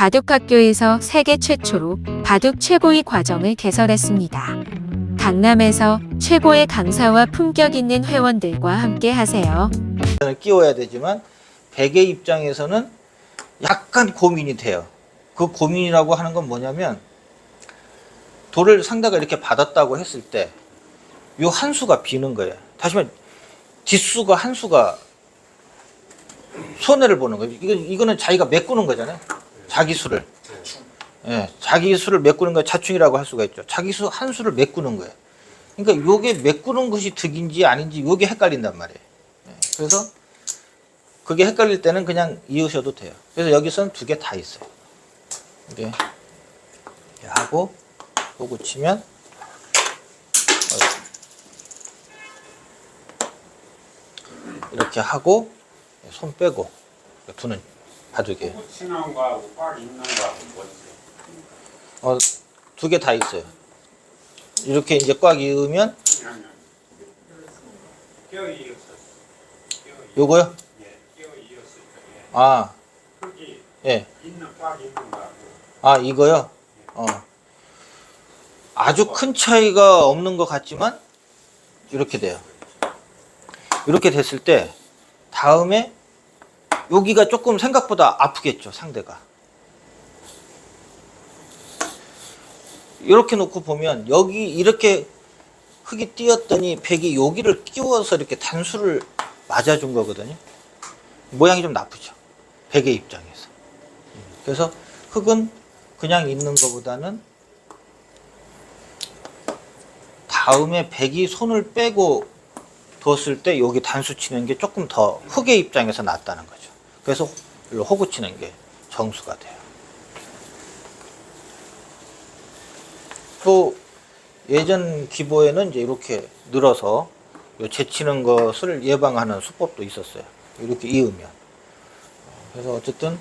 바둑학교에서 세계 최초로 바둑 최고위 과정을 개설했습니다. 강남에서 최고의 강사와 품격 있는 회원들과 함께 하세요. 끼워야 되지만 백의 입장에서는 약간 고민이 돼요. 그 고민이라고 하는 건 뭐냐면 돌을 상대가 이렇게 받았다고 했을 때 요 한 수가 비는 거예요. 다시 말해 뒷수가 한 수가 손해를 보는 거예요. 이거는 자기가 메꾸는 거잖아요. 자기 수를. 예, 자기 수를 메꾸는 거 자충이라고 할 수가 있죠. 자기 수 한 수를 메꾸는 거예요. 그러니까 요게 메꾸는 것이 득인지 아닌지 요게 헷갈린단 말이에요. 예, 그래서 그게 헷갈릴 때는 그냥 이으셔도 돼요. 그래서 여기서는 두 개 다 있어요. 이게 하고 요거 치면 이렇게 하고 손 빼고 두는 바둑이에요. 치는 거하고 꽉 있는 거하고 뭐지? 두 개 다 있어요. 이렇게 이제 꽉 이으면 껴 이었어. 요거요? 예, 껴 이었을 때. 아, 흙이 예. 있는 꽉 있는 거하고. 아, 이거요? 아주 큰 차이가 없는 것 같지만 이렇게 돼요. 이렇게 됐을 때 다음에 여기가 조금 생각보다 아프겠죠, 상대가. 이렇게 놓고 보면 여기 이렇게 흙이 띄었더니 백이 여기를 끼워서 이렇게 단수를 맞아준 거거든요. 모양이 좀 나쁘죠, 백의 입장에서. 그래서 흙은 그냥 있는 것보다는 다음에 백이 손을 빼고 뒀을 때 여기 단수 치는 게 조금 더 흙의 입장에서 낫다는 거죠. 그래서 일로 호구 치는 게 정수가 돼요. 또 예전 기보에는 이제 이렇게 늘어서 재치는 것을 예방하는 수법도 있었어요. 이렇게 이으면. 그래서 어쨌든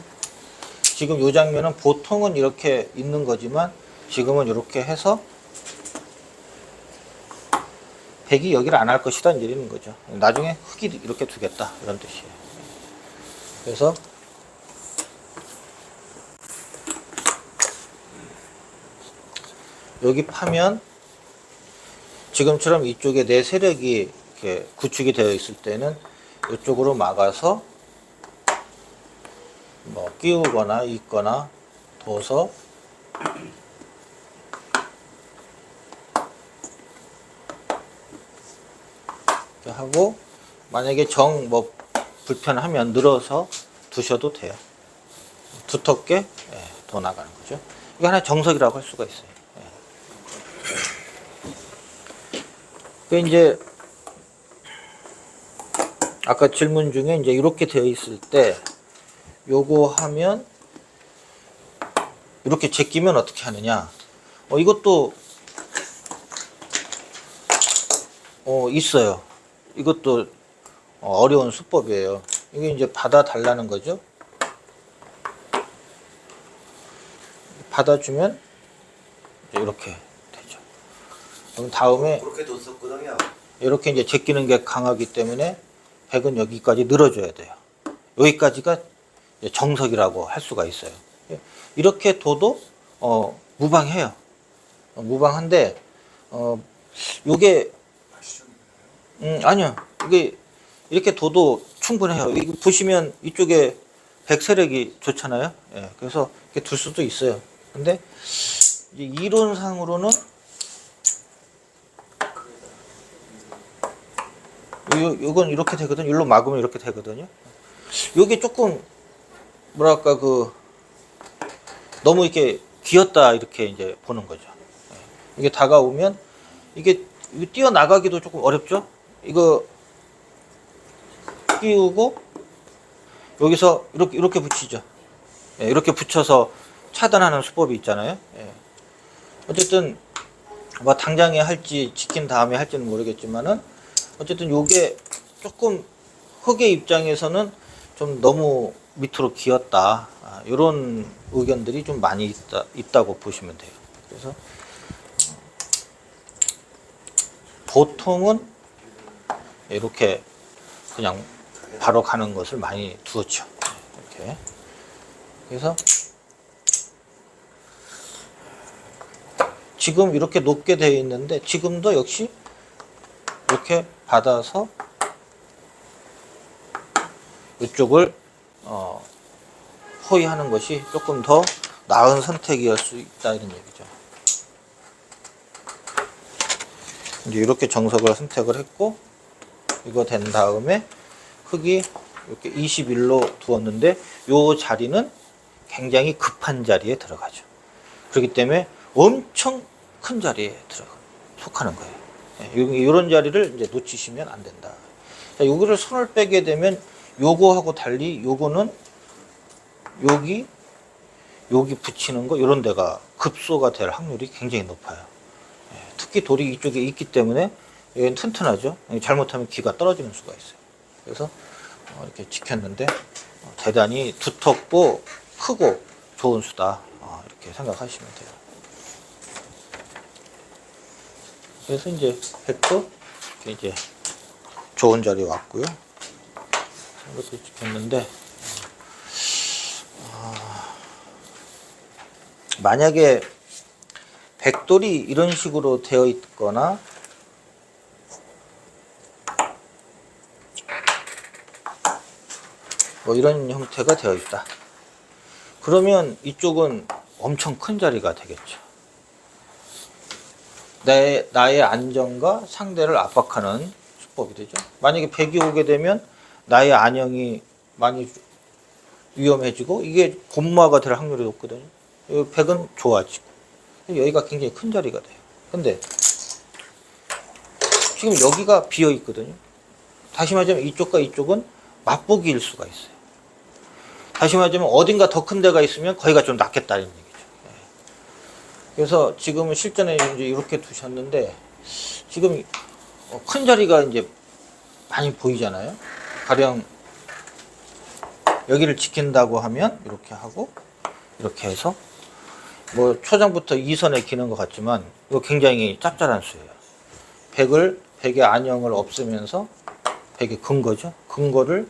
지금 이 장면은 보통은 이렇게 있는 거지만 지금은 이렇게 해서 백이 여기를 안 할 것이다 이런 거죠. 나중에 흙이 이렇게 두겠다 이런 뜻이에요. 그래서 여기 파면 지금처럼 이쪽에 내 세력이 이렇게 구축이 되어 있을 때는 이쪽으로 막아서 뭐 끼우거나 있거나 둬서 하고 만약에 정 뭐 불편하면 늘어서 두셔도 돼요. 두텁게 더 나가는 거죠. 이거 하나 정석이라고 할 수가 있어요. 그 이제 아까 질문 중에 이제 이렇게 되어 있을 때 요거 하면 이렇게 제끼면 어떻게 하느냐? 이것도 있어요. 이것도 어려운 수법이에요. 이게 이제 받아 달라는 거죠. 받아주면 이렇게 되죠. 그럼 다음에 그렇게 뒀었거든요. 이렇게 이제 제끼는 게 강하기 때문에 백은 여기까지 늘어줘야 돼요. 여기까지가 정석이라고 할 수가 있어요. 이렇게 둬도 무방해요. 무방한데 요게 아니요. 이게 이렇게 둬도 충분해요. 이거 보시면 이쪽에 백 세력이 좋잖아요. 예, 그래서 이렇게 둘 수도 있어요. 근데 이제 이론상으로는 요건 이렇게 되거든요. 일로 막으면 이렇게 되거든요. 요게 조금 뭐랄까 너무 이렇게 귀엽다 이렇게 이제 보는 거죠. 예, 이게 다가오면 이게 뛰어나가기도 조금 어렵죠. 이거 끼우고 여기서 이렇게 붙이죠. 예, 이렇게 붙여서 차단하는 수법이 있잖아요. 예. 어쨌든 뭐 당장에 할지 지킨 다음에 할지는 모르겠지만은 어쨌든 요게 조금 흙의 입장에서는 좀 너무 밑으로 기었다. 이런 의견들이 좀 많이 있다고 보시면 돼요. 그래서 보통은 이렇게 그냥 바로 가는 것을 많이 두었죠. 이렇게. 그래서 지금 이렇게 높게 되어 있는데 지금도 역시 이렇게 받아서 이쪽을 호위하는 것이 조금 더 나은 선택이었을 수 있다 이런 얘기죠. 이제 이렇게 정석을 선택을 했고 이거 된 다음에 흙이 이렇게 21로 두었는데 이 자리는 굉장히 급한 자리에 들어가죠. 그렇기 때문에 엄청 큰 자리에 속하는 거예요. 이런 자리를 이제 놓치시면 안 된다. 자, 여기를 손을 빼게 되면 요거하고 달리 요거는 여기 붙이는 거 이런 데가 급소가 될 확률이 굉장히 높아요. 특히 돌이 이쪽에 있기 때문에 여기는 튼튼하죠. 잘못하면 기가 떨어지는 수가 있어요. 그래서 이렇게 지켰는데 대단히 두텁고 크고 좋은 수다 이렇게 생각하시면 돼요. 그래서 이제 백도 이제 좋은 자리에 왔고요. 이렇게 지켰는데 만약에 백돌이 이런 식으로 되어 있거나 뭐 이런 형태가 되어 있다. 그러면 이쪽은 엄청 큰 자리가 되겠죠. 나의 안정과 상대를 압박하는 수법이 되죠. 만약에 백이 오게 되면 나의 안영이 많이 위험해지고 이게 곤마가 될 확률이 높거든요. 백은 좋아지고 여기가 굉장히 큰 자리가 돼요. 근데 지금 여기가 비어 있거든요. 다시 말하자면 이쪽과 이쪽은 맞보기일 수가 있어요. 다시 말하자면 어딘가 더 큰 데가 있으면 거기가 좀 낫겠다는 얘기죠. 그래서 지금은 실전에 이제 이렇게 두셨는데 지금 큰 자리가 이제 많이 보이잖아요. 가령 여기를 지킨다고 하면 이렇게 하고 이렇게 해서 뭐 초장부터 2선에 기는 것 같지만 이거 굉장히 짭짤한 수예요. 백의 안형을 없애면서 백의 근거죠. 근거를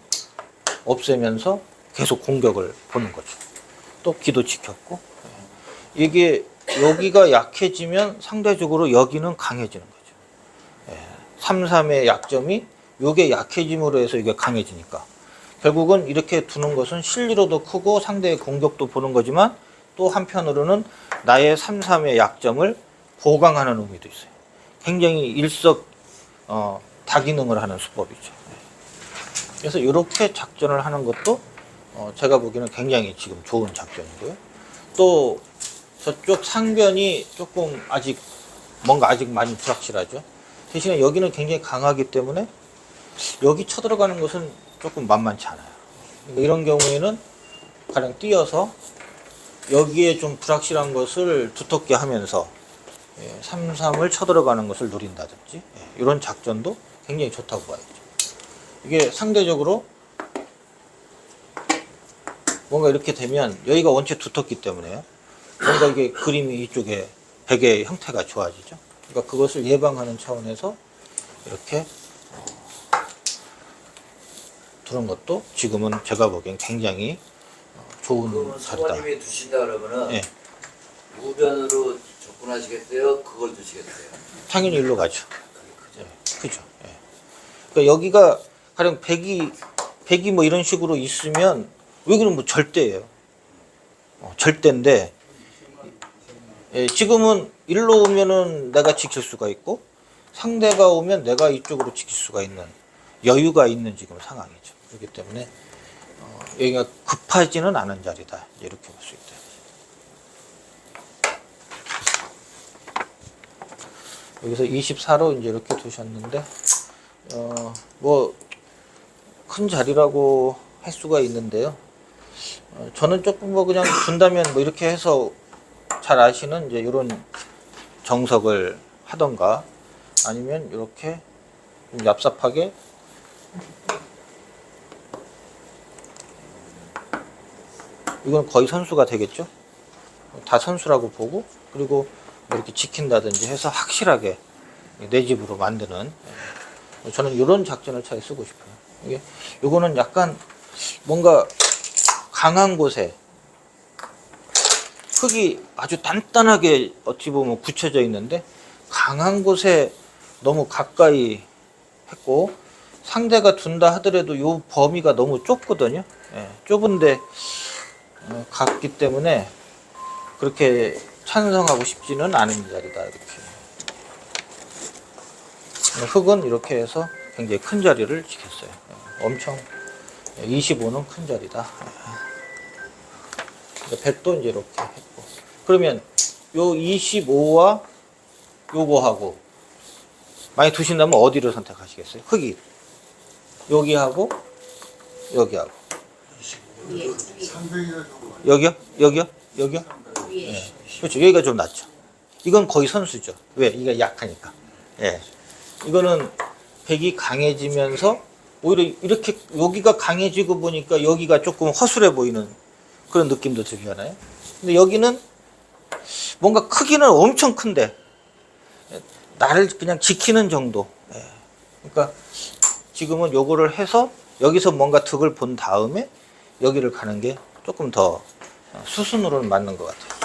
없애면서 계속 공격을 보는 거죠. 또 기도 지켰고 이게 여기가 약해지면 상대적으로 여기는 강해지는 거죠. 3-3의 약점이 이게 약해짐으로 해서 이게 강해지니까 결국은 이렇게 두는 것은 실리로도 크고 상대의 공격도 보는 거지만 또 한편으로는 나의 3-3의 약점을 보강하는 의미도 있어요. 굉장히 다기능을 하는 수법이죠. 그래서 이렇게 작전을 하는 것도 제가 보기에는 굉장히 지금 좋은 작전이고요. 또 저쪽 상변이 조금 아직 많이 불확실하죠. 대신에 여기는 굉장히 강하기 때문에 여기 쳐들어가는 것은 조금 만만치 않아요. 이런 경우에는 가령 띄어서 여기에 좀 불확실한 것을 두텁게 하면서 3-3을 쳐들어가는 것을 노린다든지 이런 작전도 굉장히 좋다고 봐야죠. 이게 상대적으로 뭔가 이렇게 되면 여기가 원체 두텁기 때문에요. 뭔가 이게 그림이 이쪽에 백의 형태가 좋아지죠. 그러니까 그것을 예방하는 차원에서 이렇게 두는 것도 지금은 제가 보기엔 굉장히 좋은 자리다. 사모님이 두신다 그러면은 예. 우변으로 접근하시겠어요? 그걸 두시겠어요? 당연히 일로 가죠. 그죠. 예. 그러니까 여기가 가령 백이 뭐 이런 식으로 있으면 여기는 뭐 절대예요. 절대인데 지금은 일로 오면은 내가 지킬 수가 있고 상대가 오면 내가 이쪽으로 지킬 수가 있는 여유가 있는 지금 상황이죠. 그렇기 때문에 여기가 급하지는 않은 자리다. 이렇게 볼 수 있다. 여기서 24로 이제 이렇게 두셨는데 뭐 큰 자리라고 할 수가 있는데요. 저는 조금 뭐 그냥 둔다면 뭐 이렇게 해서 잘 아시는 이제 이런 정석을 하던가 아니면 이렇게 좀 얍삽하게 이건 거의 선수가 되겠죠. 다 선수라고 보고 그리고 이렇게 지킨다든지 해서 확실하게 내 집으로 만드는 저는 이런 작전을 잘 쓰고 싶어요. 이거는 약간 뭔가 강한 곳에 흙이 아주 단단하게 어찌 보면 굳혀져 있는데 강한 곳에 너무 가까이 했고 상대가 둔다 하더라도 요 범위가 너무 좁거든요. 예, 좁은데 갔기 때문에 그렇게 찬성하고 싶지는 않은 자리다. 이렇게 흙은 이렇게 해서 굉장히 큰 자리를 지켰어요. 엄청 25는 큰 자리다. 백도 이제 이렇게 했고 그러면 요 25와 요거하고 많이 두신다면 어디를 선택하시겠어요? 흙이 여기하고 여기하고 여기요? 여기요? 여기요? 예. 그렇죠. 여기가 좀 낫죠. 이건 거의 선수죠. 왜? 이게 약하니까. 예. 이거는 백이 강해지면서 오히려 이렇게 여기가 강해지고 보니까 여기가 조금 허술해 보이는 그런 느낌도 들잖아요. 근데 여기는 뭔가 크기는 엄청 큰데 나를 그냥 지키는 정도. 예. 그러니까 지금은 요거를 해서 여기서 뭔가 득을 본 다음에 여기를 가는 게 조금 더 수순으로는 맞는 것 같아요.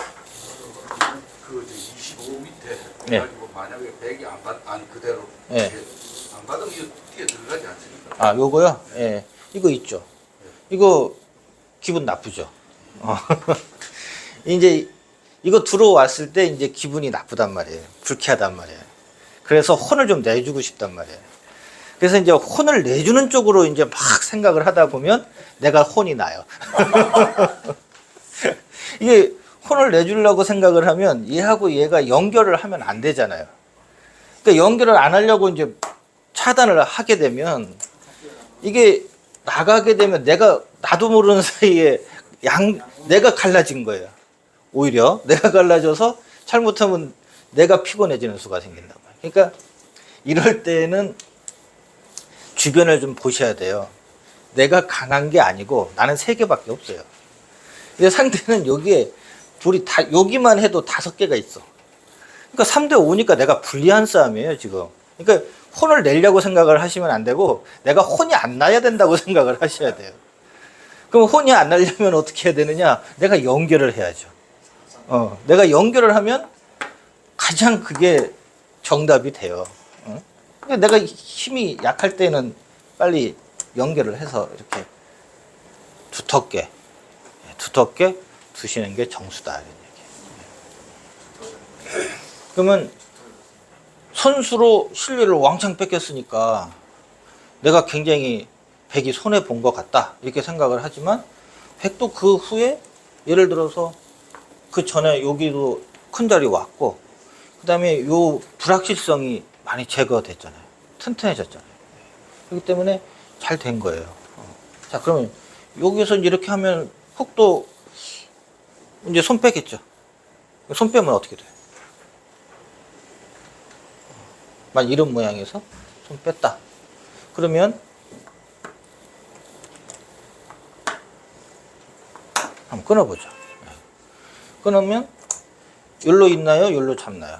그 25 밑에 네. 가지고 만약에 100이 아니 그대로 네. 안 받으면 이거 뛰어 들어가지 않습니까? 아, 요거요? 예. 이거 있죠. 이거 기분 나쁘죠. 이제 이거 들어왔을 때 이제 기분이 나쁘단 말이에요. 불쾌하단 말이에요. 그래서 혼을 좀 내주고 싶단 말이에요. 그래서 이제 혼을 내주는 쪽으로 이제 막 생각을 하다 보면 내가 혼이 나요. 이게 혼을 내주려고 생각을 하면 얘하고 얘가 연결을 하면 안 되잖아요. 그러니까 연결을 안 하려고 이제 차단을 하게 되면 이게 나가게 되면 나도 모르는 사이에 내가 갈라진 거예요. 오히려 내가 갈라져서 잘못하면 내가 피곤해지는 수가 생긴단 말이에요. 그러니까 이럴 때는 주변을 좀 보셔야 돼요. 내가 강한 게 아니고 나는 3개밖에 없어요. 근데 상대는 여기에 여기만 해도 5개가 있어. 그러니까 3대 5니까 내가 불리한 싸움이에요, 지금. 그러니까 혼을 내려고 생각을 하시면 안 되고 내가 혼이 안 나야 된다고 생각을 하셔야 돼요. 그럼 혼이 안 나려면 어떻게 해야 되느냐? 내가 연결을 해야죠. 내가 연결을 하면 가장 그게 정답이 돼요. 그러니까 내가 힘이 약할 때는 빨리 연결을 해서 이렇게 두텁게 두시는 게 정수다. 이런 얘기. 그러면 선수로 실리를 왕창 뺏겼으니까 내가 굉장히 백이 손해 본 것 같다 이렇게 생각을 하지만 백도 그 후에 예를 들어서 그 전에 여기도 큰 자리 왔고 그 다음에 요 불확실성이 많이 제거됐잖아요. 튼튼해졌잖아요. 그렇기 때문에 잘 된 거예요. 자, 그러면 여기서 이렇게 하면 흙도 이제 손 빼겠죠. 손 빼면 어떻게 돼요? 만약 이런 모양에서 손 뺐다. 그러면 한번 끊어보죠. 끊으면 여기로 있나요? 여기로 잡나요?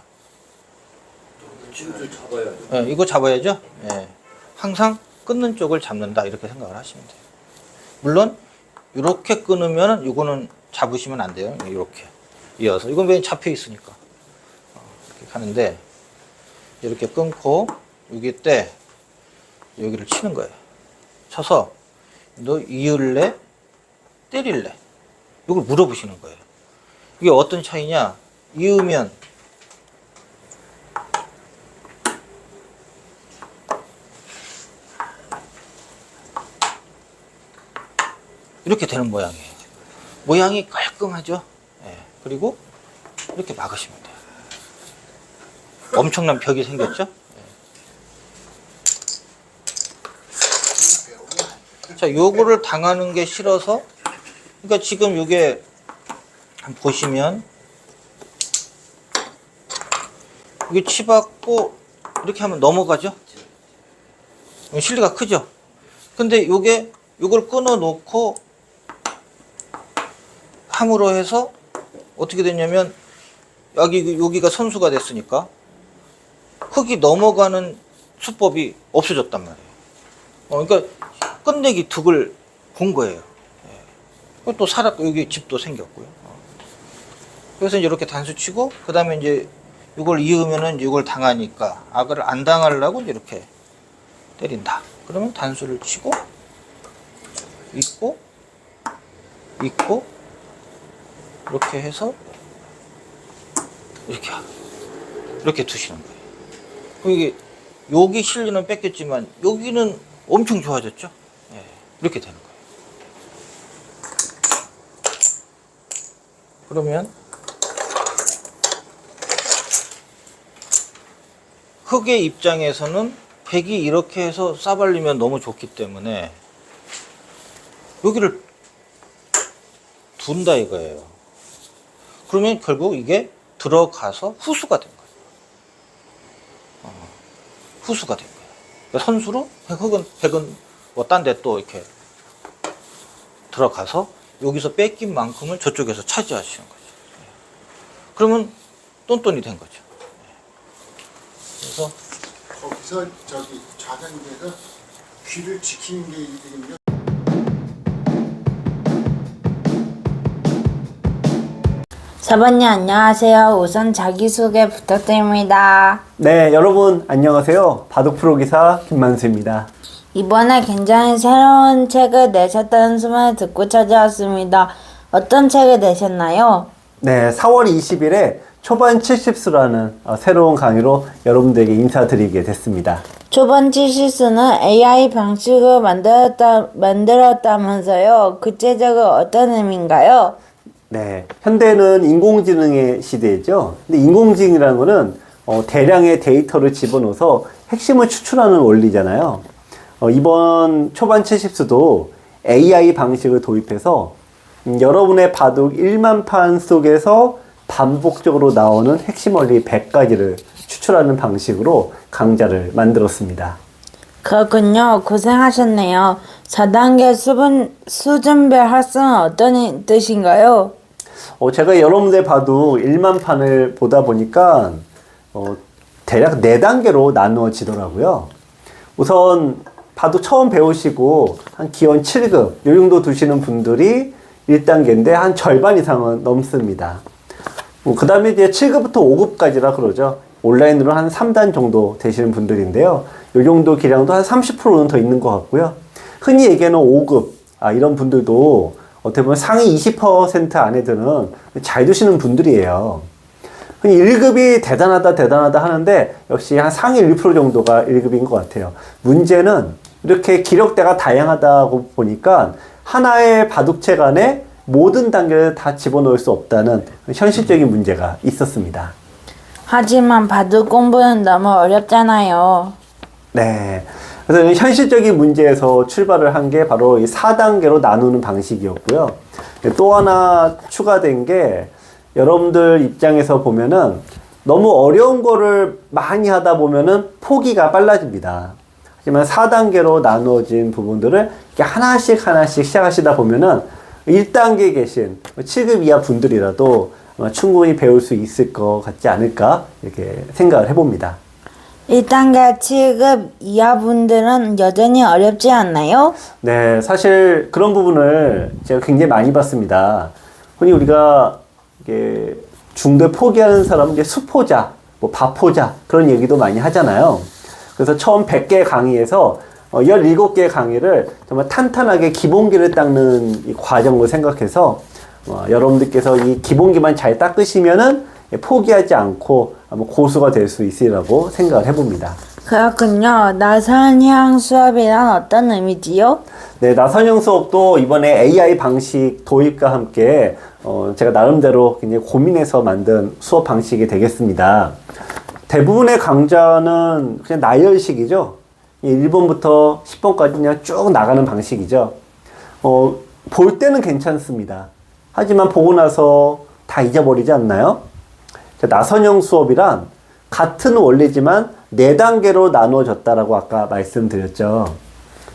줄을 잡아야죠. 네, 이거 잡아야죠. 네. 항상 끊는 쪽을 잡는다 이렇게 생각을 하시면 돼요. 물론 이렇게 끊으면 이거는 잡으시면 안 돼요. 이렇게 이어서 이건 왜 잡혀 있으니까 이렇게 하는데 이렇게 끊고 여기 때 여기를 치는 거예요. 쳐서 너 이을래? 때릴래? 이걸 물어보시는 거예요. 이게 어떤 차이냐? 이으면 이렇게 되는 모양이에요. 모양이 깔끔하죠? 예. 그리고 이렇게 막으시면 돼요. 엄청난 벽이 생겼죠? 예. 자, 요거를 당하는 게 싫어서, 그러니까 지금 요게 한번 보시면 이게 치받고 이렇게 하면 넘어가죠? 실리가 크죠? 근데 요걸 끊어 놓고 함으로 해서 어떻게 됐냐면 여기가 선수가 됐으니까 흙이 넘어가는 수법이 없어졌단 말이에요. 그러니까 끝내기 득을 본 거예요. 또 살았고 여기 집도 생겼고요. 그래서 이제 이렇게 단수 치고 그 다음에 이제 이걸 이으면은 이걸 당하니까 악을 안 당하려고 이제 이렇게 때린다. 그러면 단수를 치고 있고 이렇게 해서 이렇게 두시는 거예요. 그럼 이게 여기 실리는 뺏겼지만 여기는 엄청 좋아졌죠. 예, 이렇게 되는 거예요. 그러면 흑의 입장에서는 백이 이렇게 해서 싸발리면 너무 좋기 때문에 여기를 둔다 이거예요. 그러면 결국 이게 들어가서 후수가 된 거예요. 후수가 된 거예요. 그러니까 선수로 백은 뭐 딴 데 또 이렇게 들어가서 여기서 뺏긴 만큼을 저쪽에서 차지하시는 거죠. 그러면 똔똔이 된 거죠. 그래서 거기서 저기 좌단계가 귀를 지키는 게 이득입니다. 사번님 안녕하세요. 우선 자기소개 부탁드립니다. 네, 여러분 안녕하세요. 바둑 프로 기사 김만수입니다. 이번에 굉장히 새로운 책을 내셨다는 소문을 듣고 찾아왔습니다. 어떤 책을 내셨나요? 네, 4월 20일에 초반 70수라는 새로운 강의로 여러분들에게 인사드리게 됐습니다. 초반 70수는 AI 방식을 만들었다면서요. 구체적으로 어떤 의미인가요? 네, 현대는 인공지능의 시대죠. 근데 인공지능이라는 거는 대량의 데이터를 집어넣어서 핵심을 추출하는 원리잖아요. 이번 초반 70수도 AI 방식을 도입해서 여러분의 바둑 1만 판 속에서 반복적으로 나오는 핵심 원리 100가지를 추출하는 방식으로 강좌를 만들었습니다. 그렇군요. 고생하셨네요. 4단계 수준별 학습은 어떤 뜻인가요? 제가 여러분들 바둑 1만 판을 보다 보니까 대략 4단계로 나누어지더라고요. 우선 바둑 처음 배우시고 한 기원 7급 요 정도 두시는 분들이 1단계인데 한 절반 이상은 넘습니다. 그 다음에 이제 7급부터 5급까지라 그러죠. 온라인으로 한 3단 정도 되시는 분들인데요. 요 정도 기량도 한 30%는 더 있는 것 같고요. 흔히 얘기하는 5급, 이런 분들도 어떻게 보면 상위 20% 안에 드는 잘 두시는 분들이에요. 흔히 1급이 대단하다 하는데 역시 한 상위 1% 정도가 1급인 것 같아요. 문제는 이렇게 기력대가 다양하다고 보니까 하나의 바둑책 안에 모든 단계를 다 집어넣을 수 없다는 현실적인 문제가 있었습니다. 하지만 바둑 공부는 너무 어렵잖아요. 네. 그래서 현실적인 문제에서 출발을 한 게 바로 이 4단계로 나누는 방식이었고요. 또 하나 추가된 게 여러분들 입장에서 보면은 너무 어려운 거를 많이 하다 보면은 포기가 빨라집니다. 하지만 4단계로 나누어진 부분들을 이렇게 하나씩 시작하시다 보면은 1단계에 계신 7급 이하 분들이라도 충분히 배울 수 있을 것 같지 않을까 이렇게 생각을 해봅니다. 1단계 7급 이하 분들은 여전히 어렵지 않나요? 네, 사실 그런 부분을 제가 굉장히 많이 봤습니다. 흔히 우리가 이게 중도에 포기하는 사람은 이제 수포자, 뭐 바포자 그런 얘기도 많이 하잖아요. 그래서 처음 100개 강의에서 17개 강의를 정말 탄탄하게 기본기를 닦는 이 과정을 생각해서 여러분들께서 이 기본기만 잘 닦으시면은 포기하지 않고 고수가 될 수 있으리라고 생각을 해봅니다. 그렇군요. 나선형 수업이란 어떤 의미지요? 네, 나선형 수업도 이번에 AI 방식 도입과 함께 제가 나름대로 굉장히 고민해서 만든 수업 방식이 되겠습니다. 대부분의 강좌는 그냥 나열식이죠. 1번부터 10번까지 그냥 쭉 나가는 방식이죠. 볼 때는 괜찮습니다. 하지만 보고 나서 다 잊어버리지 않나요? 나선형 수업이란 같은 원리지만 4단계로 나누어졌다라고 아까 말씀드렸죠.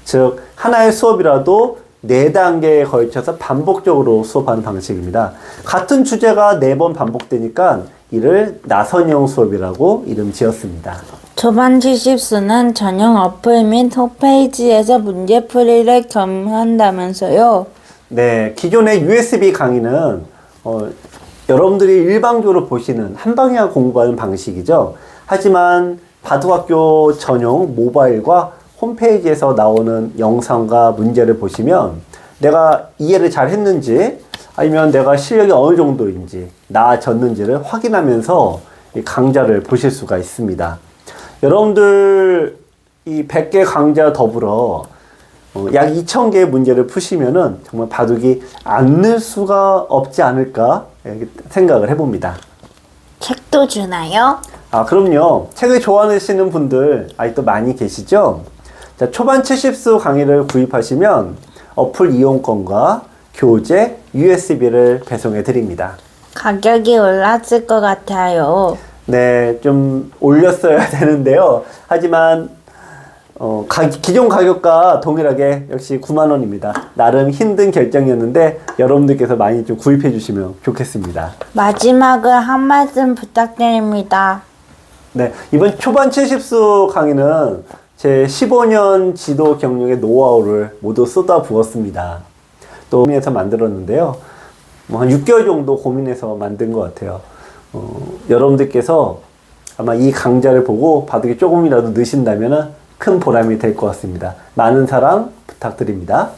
즉 하나의 수업이라도 4단계에 걸쳐서 반복적으로 수업하는 방식입니다. 같은 주제가 4번 반복되니까 이를 나선형 수업이라고 이름 지었습니다. 초반 70수는 전용 어플 및 홈페이지에서 문제풀이를 겸한다면서요? 네, 기존의 USB 강의는 여러분들이 일방적으로 보시는 한방향 공부하는 방식이죠. 하지만 바둑학교 전용 모바일과 홈페이지에서 나오는 영상과 문제를 보시면 내가 이해를 잘 했는지 아니면 내가 실력이 어느 정도인지 나아졌는지를 확인하면서 이 강좌를 보실 수가 있습니다. 여러분들 이 100개 강좌 더불어 약 2,000개의 문제를 푸시면은 정말 바둑이 안 늘 수가 없지 않을까 생각을 해봅니다. 책도 주나요? 아, 그럼요. 책을 좋아하시는 분들 아직도 많이 계시죠? 자, 초반 70수 강의를 구입하시면 어플 이용권과 교재, USB를 배송해 드립니다. 가격이 올랐을 것 같아요. 네, 좀 올렸어야 되는데요. 하지만 기존 가격과 동일하게 역시 9만 원입니다. 나름 힘든 결정이었는데 여러분들께서 많이 좀 구입해 주시면 좋겠습니다. 마지막으로 한 말씀 부탁드립니다. 네, 이번 초반 70수 강의는 제 15년 지도 경력의 노하우를 모두 쏟아부었습니다. 또 고민해서 만들었는데요. 한 6개월 정도 고민해서 만든 것 같아요. 여러분들께서 아마 이 강좌를 보고 바둑이 조금이라도 느신다면 큰 보람이 될 것 같습니다. 많은 사랑 부탁드립니다.